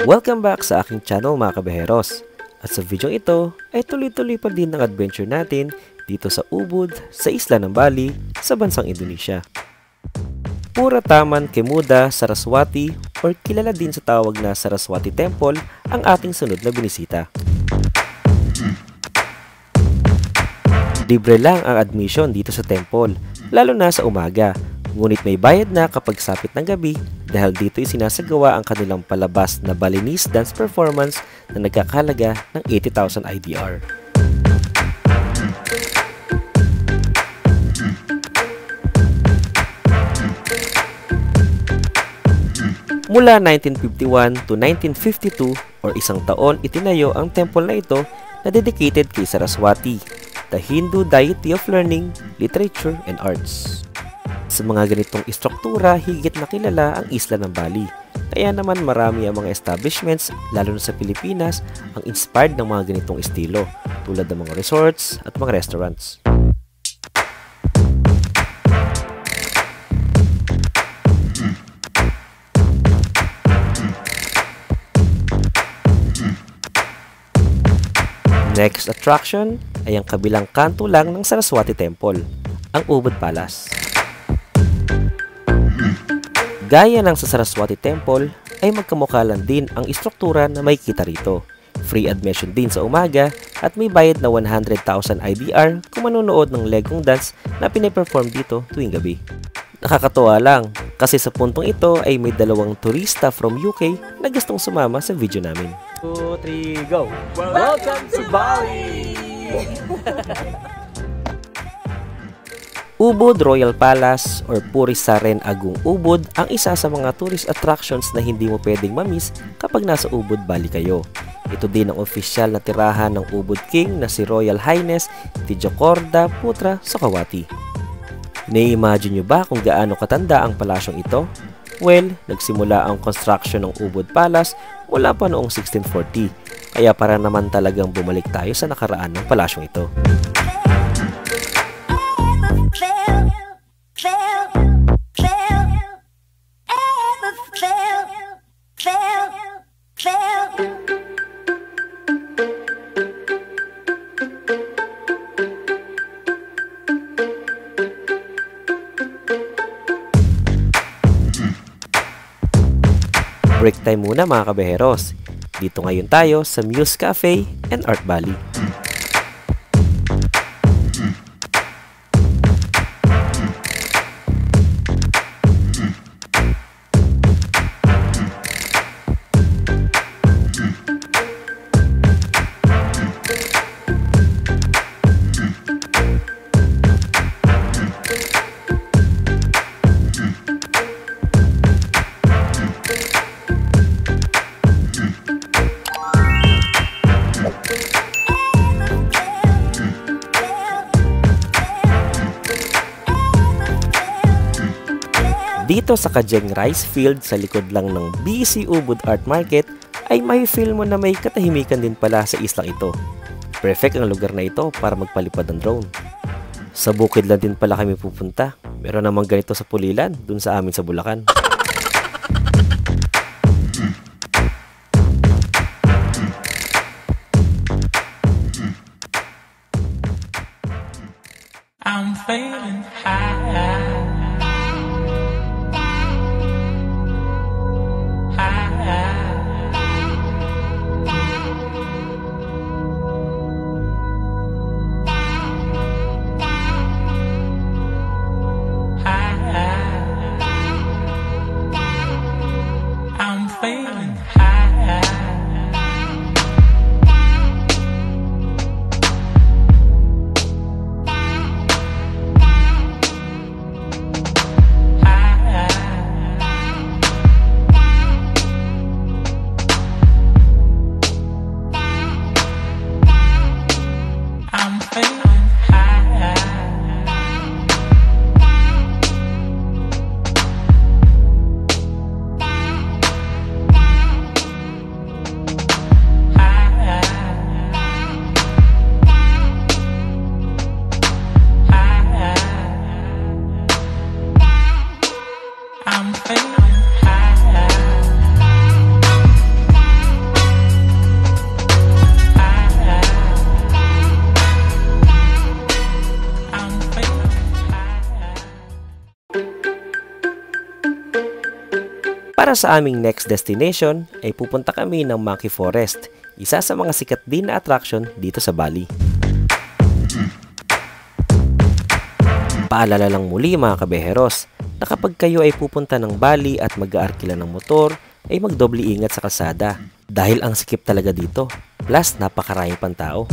Welcome back sa aking channel mga kabeheros. At sa video ito ay tuloy-tuloy pa din ang adventure natin dito sa Ubud, sa isla ng Bali, sa bansang Indonesia. Pura Taman Kemuda Saraswati or kilala din sa tawag na Saraswati Temple ang ating sunod na binisita. Libre lang ang admission dito sa temple, lalo na sa umaga. Ngunit may bayad na kapag sapit ng gabi dahil dito ay sinasagawa ang kanilang palabas na Balinese dance performance na nagkakalaga ng 80,000 IDR. Mula 1951 to 1952 or isang taon itinayo ang temple na ito na dedicated kay Saraswati, the Hindu deity of learning, literature, and arts. Sa mga ganitong istruktura, higit na kilala ang isla ng Bali. Kaya naman marami ang mga establishments, lalo na sa Pilipinas, ang inspired ng mga ganitong estilo, tulad ng mga resorts at mga restaurants. Next attraction ay ang kabilang kanto lang ng Saraswati Temple, ang Ubud Palace. Gaya ng sa Saraswati Temple, ay magkamukha lang din ang istruktura na may kita rito. Free admission din sa umaga at may bayad na 100,000 IDR kung manonood ng legong dance na pinaperform dito tuwing gabi. Nakakatuwa lang kasi sa puntong ito ay may dalawang turista from UK na gustong sumama sa video namin. 2, 3, go! Welcome to Bali! Ubud Royal Palace or Purisaren Agung Ubud ang isa sa mga tourist attractions na hindi mo pwedeng mamiss kapag nasa Ubud, Bali kayo. Ito din ang opisyal na tirahan ng Ubud King na si Royal Highness Tijokorda Putra Sokawati. Nai-imagine nyo ba kung gaano katanda ang palasyong ito? Well, nagsimula ang construction ng Ubud Palace mula pa noong 1640, kaya para naman talagang bumalik tayo sa nakaraan ng palasyong ito. Break time muna mga kabeheros. Dito ngayon tayo sa Muse Cafe and Art Bali. Dito sa Kajeng Rice Field sa likod lang ng BC Ubud Art Market ay may feel mo na may katahimikan din pala sa islang ito. Perfect ang lugar na ito para magpalipad ng drone. Sa bukid lang din pala kami pupunta. Meron namang ganito sa Pulilan, dun sa amin sa Bulacan. I'm feeling high. Para sa aming next destination ay pupunta kami ng Monkey Forest, isa sa mga sikat din na attraction dito sa Bali. Paalala lang muli mga kabeheros, na kapag kayo ay pupunta ng Bali at mag-aarkila ng motor, ay magdoble ingat sa kalsada dahil ang sikip talaga dito, plus napakaraming pang tao.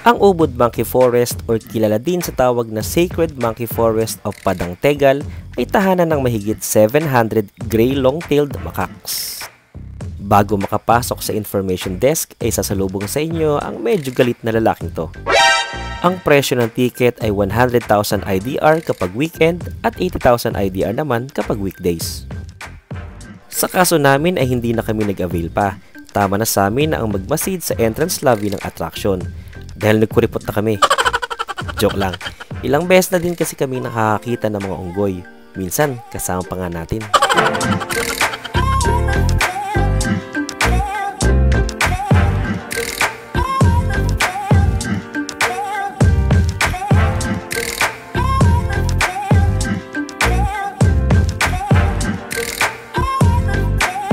Ang Ubud Monkey Forest or kilala din sa tawag na Sacred Monkey Forest of Padang Tegal ay tahanan ng mahigit 700 gray long-tailed macaques. Bago makapasok sa information desk ay sasalubong sa inyo ang medyo galit na lalaking to. Ang presyo ng ticket ay 100,000 IDR kapag weekend at 80,000 IDR naman kapag weekdays. Sa kaso namin ay hindi na kami nag-avail pa. Tama na sa amin na ang magmasid sa entrance lobby ng attraction. Dahil nagkuripot na kami. Joke lang. Ilang beses na din kasi kami nakakakita ng mga unggoy. Minsan, kasama pa nga natin.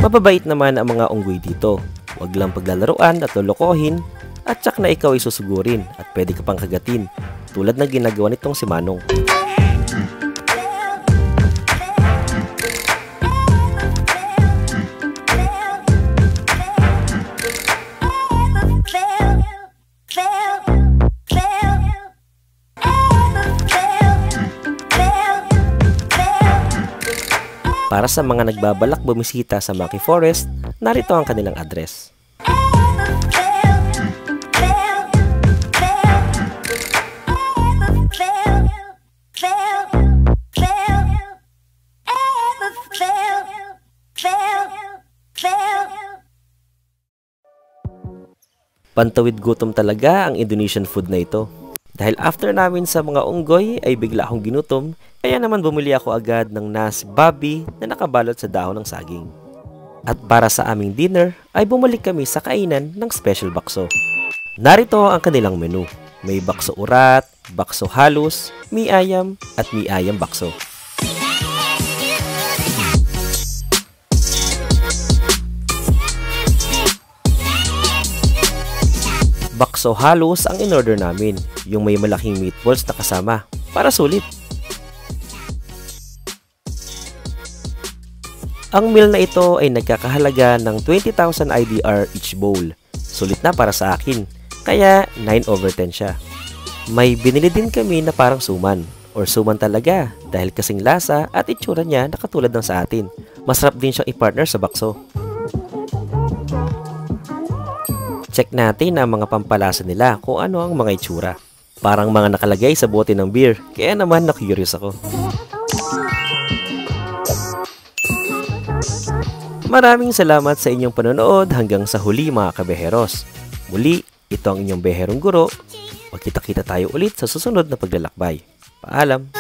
Mababait naman ang mga unggoy dito. Huwag lang paglalaruan at lolokohin. At tsak na ikaw ay susugurin at pwede ka pang kagatin, tulad ng ginagawa nitong si Manong. Para sa mga nagbabalak bumisita sa Monkey Forest, narito ang kanilang address. Pantawid gutom talaga ang Indonesian food na ito. Dahil after namin sa mga unggoy ay bigla akong ginutom, kaya naman bumili ako agad ng nasi babi na nakabalot sa dahon ng saging. At para sa aming dinner ay bumalik kami sa kainan ng special bakso. Narito ang kanilang menu. May bakso urat, bakso halus, mi ayam at mi ayam bakso. Bakso halos ang in-order namin, yung may malaking meatballs na kasama, para sulit. Ang meal na ito ay nagkakahalaga ng 20,000 IDR each bowl. Sulit na para sa akin, kaya 9/10 siya. May binili din kami na parang suman, or suman talaga, dahil kasing lasa at itsura niya na katulad ng sa atin. Masarap din siyang i-partner sa bakso. Check natin ang mga pampalasa nila kung ano ang mga itsura. Parang mga nakalagay sa bote ng beer, kaya naman na-curious ako. Maraming salamat sa inyong panonood hanggang sa huli mga kabeheros. Muli, ito ang inyong beherong guro. Magkita-kita tayo ulit sa susunod na paglalakbay. Paalam!